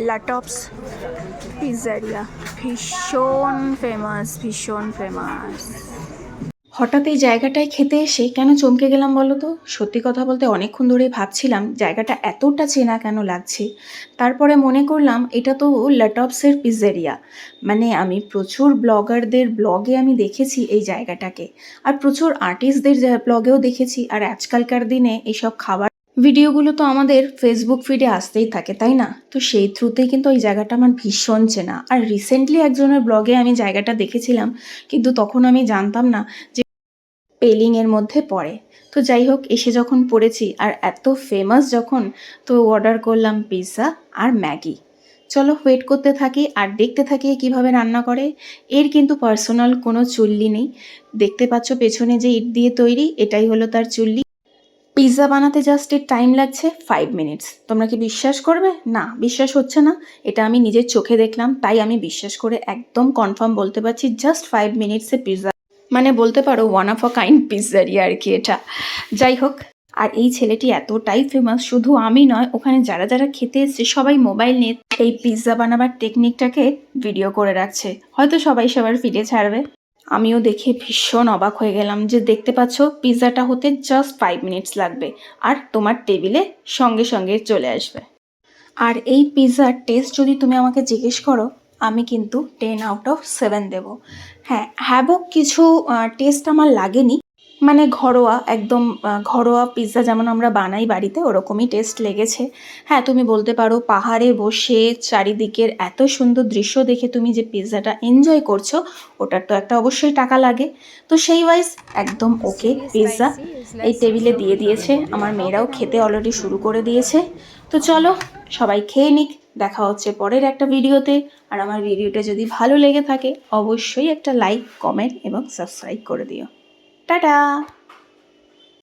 লাটপস পিজ্জারিয়া ভীষণ ফেমাস। হঠাৎ এই জায়গাটায় খেতে এসে কেন চমকে গেলাম বলো তো। সত্যি কথা বলতে অনেকক্ষণ ধরেই ভাবছিলাম জায়গাটা এতটা চেনা কেন লাগছে। তারপরে মনে করলাম এটা তো লাটপসের পিজ্জারিয়া। মানে আমি প্রচুর ব্লগারদের ব্লগে আমি দেখেছি এই জায়গাটাকে, আর প্রচুর আর্টিস্টদের ব্লগেও দেখেছি। আর আজকালকার দিনে এইসব খাবার ভিডিওগুলো তো আমাদের ফেসবুক ফিডে আসতেই থাকে, তাই না? তো সেই থ্রুতেই কিন্তু ওই জায়গাটা আমার ভীষণ চেনা। আর রিসেন্টলি একজনের ব্লগে আমি জায়গাটা দেখেছিলাম, কিন্তু তখন আমি জানতাম না যে পেলিংয়ের মধ্যে পড়ে। তো যাই হোক, এসে যখন পড়েছি আর এত ফেমাস যখন, তো অর্ডার করলাম পিৎজা আর ম্যাগি। চলো ওয়েট করতে থাকি আর দেখতে থাকি কিভাবে রান্না করে। এর কিন্তু পার্সোনাল কোনো চুল্লি নেই। দেখতে পাচ্ছ পেছনে যে ইট দিয়ে তৈরি, এটাই হলো তার চুল্লি। পিৎজা বানাতে জাস্ট এর টাইম লাগছে 5 মিনিটস। তোমরা কি বিশ্বাস করবে? না, বিশ্বাস হচ্ছে না। এটা আমি নিজের চোখে দেখলাম, তাই আমি বিশ্বাস করে একদম কনফার্ম বলতে পারছি জাস্ট 5 মিনিটসে পিৎজা, মানে বলতে পারো ওয়ান অফ আ কাইন্ড পিৎজারিয়া আর কি এটা। যাই হোক, আর এই ছেলেটি এতটাই ফেমাস, শুধু আমি নয়, ওখানে যারা যারা খেতে এসছে সবাই মোবাইল নিয়ে এই পিৎজা বানাবার টেকনিকটাকে ভিডিও করে রাখছে। হয়তো সবাই সবার ফিডে ছাড়বে। আমিও দেখে ভীষণ অবাক হয়ে গেলাম যে দেখতে পাচ্ছ পিৎজাটা হতে জাস্ট 5 মিনিটস লাগবে আর তোমার টেবিলে সঙ্গে সঙ্গে চলে আসবে। আর এই পিৎজার টেস্ট যদি তুমি আমাকে জিজ্ঞেস করো, আমি কিন্তু 10/7 দেবো। হ্যাঁ, হ্যাভক কিছু টেস্ট আমার লাগেনি, মানে ঘরোয়া একদম ঘরোয়া পিৎজা যেমন আমরা বানাই বাড়িতে ওরকমই টেস্ট লেগেছে। হ্যাঁ, তুমি বলতে পারো পাহাড়ে বসে চারিদিকের এত সুন্দর দৃশ্য দেখে তুমি যে পিৎজাটা এনজয় করছো, ওটার তো একটা অবশ্যই টাকা লাগে। তো সেই ওয়াইজ একদম ওকে পিৎজা এই টেবিলে দিয়ে দিয়েছে। আমার মেয়েরাও খেতে অলরেডি শুরু করে দিয়েছে। তো চলো সবাই খেয়ে নিক, দেখা হচ্ছে পরের একটা ভিডিওতে। আর আমার ভিডিওটা যদি ভালো লেগে থাকে অবশ্যই একটা লাইক, কমেন্ট এবং সাবস্ক্রাইব করে দিও। টাটা।